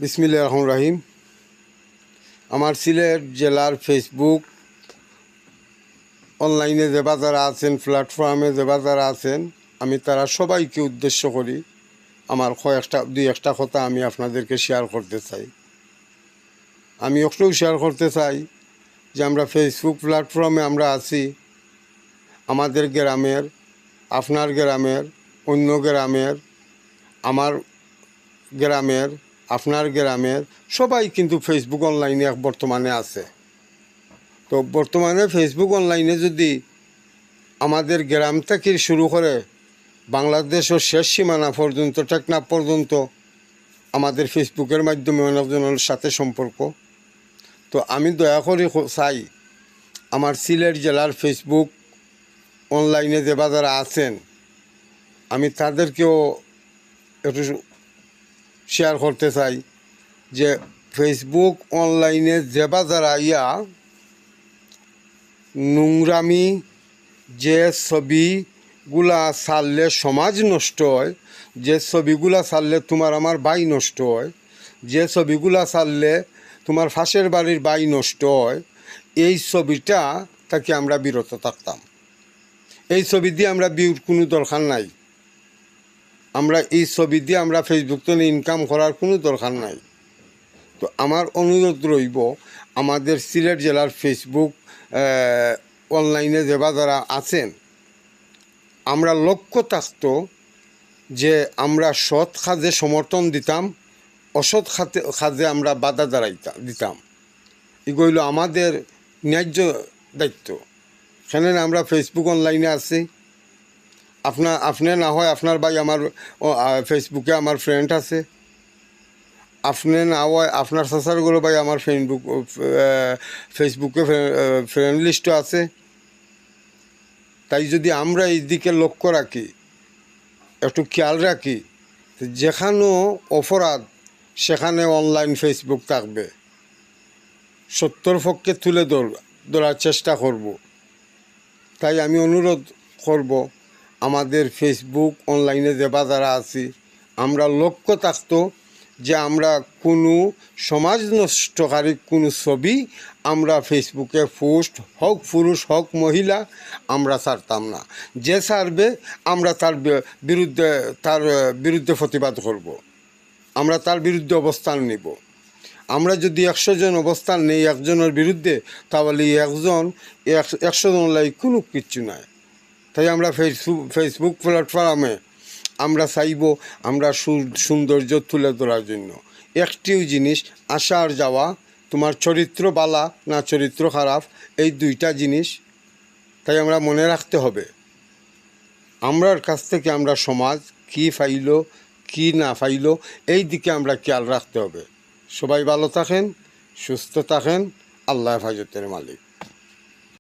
বিসমিল্লাহির রহমানির রহিম। আমার সিলেট জেলার ফেসবুক অনলাইনে যে যারা আছেন, প্ল্যাটফর্মে যে যারা আছেন, আমি তারা সবাইকে উদ্দেশ্য করি আমার দুই একটা কথা আমি আপনাদেরকে শেয়ার করতে চাই। আমি একটাও শেয়ার করতে চাই যে আমরা ফেসবুক প্ল্যাটফর্মে আমরা আছি, আমাদের গ্রামের, আপনার গ্রামের, অন্য গ্রামের, আমার গ্রামের, আপনার গ্রামের সবাই কিন্তু ফেসবুক অনলাইনে বর্তমানে আছে। তো বর্তমানে ফেসবুক অনলাইনে যদি আমাদের গ্রাম থেকে শুরু করে বাংলাদেশ ও শেষ সীমানা পর্যন্ত, টেকনাফ পর্যন্ত আমাদের ফেসবুকের মাধ্যমে অনেকজনের সাথে সম্পর্ক। তো আমি দয়া করে চাই আমার সিলেট জেলার ফেসবুক অনলাইনে যে যারা আছেন, আমি তাদেরকেও একটু শেয়ার করতে চাই যে ফেসবুক অনলাইনে যে যারা নোংরামি, যে ছবিগুলা ছাড়লে সমাজ নষ্ট হয়, যে ছবিগুলা ছাড়লে তোমার আমার বাই নষ্ট হয়, যে ছবিগুলা ছাড়লে তোমার ফাঁসের বাড়ির বাই নষ্ট হয়, এই ছবিটা থেকে আমরা বিরত থাকতাম। এই ছবি দিয়ে আমরা বিউর কোনো দরকার নাই। আমরা এই ছবি দিয়ে আমরা ফেসবুক তো ইনকাম করার কোনো দরকার নাই। তো আমার অনুরোধ রইব আমাদের সিলেট জেলার ফেসবুক অনলাইনে যে যারা আছেন, আমরা লক্ষ্য থাকত যে আমরা সৎ কাজে সমর্থন দিতাম, অসৎ কাজে আমরা বাধা দিতাম। এগুলো আমাদের ন্যায্য দায়িত্ব। সেখানে আমরা ফেসবুক অনলাইনে আছি। আপনি না হয় আপনার ভাই আমার ফেসবুকে আমার ফ্রেন্ড আছে, আপনি না হয় আপনার সাসারগুলো ভাই আমার ফেসবুকে ফ্রেন্ড লিস্টও আছে। তাই যদি আমরা এই দিকে লক্ষ্য রাখি, একটু খেয়াল রাখি, যেখানেও অপরাধ সেখানে অনলাইন ফেসবুক থাকবে, সত্যর পক্ষে তুলে ধরার চেষ্টা করব। তাই আমি অনুরোধ করব আমাদের ফেসবুক অনলাইনে যে যারা আছি, আমরা লক্ষ্য থাকতো যে আমরা কোনো সমাজ নষ্টকারী কোনো ছবি আমরা ফেসবুকে পোস্ট হোক পুরুষ হোক মহিলা আমরা ছাড়তাম না। যে ছাড়বে আমরা তার বিরুদ্ধে প্রতিবাদ করব, আমরা তার বিরুদ্ধে অবস্থান নিব। আমরা যদি 100 জন অবস্থান নেই একজনের বিরুদ্ধে, তাহলে 100 জন লাই কোনো কিচ্ছু নাই। তাই আমরা ফেসবুক প্ল্যাটফর্মে আমরা চাইব আমরা সৌন্দর্য তুলে ধরার জন্য একটিও জিনিস, আসা আর যাওয়া, তোমার চরিত্র বালা না চরিত্র খারাপ, এই দুইটা জিনিস। তাই আমরা মনে রাখতে হবে আমরার কাছ থেকে আমরা সমাজ কি পাইল কি না পাইল এই দিকে আমরা খেয়াল রাখতে হবে। সবাই ভালো থাকেন, সুস্থ থাকেন। আল্লাহ হেফাজতের মালিক।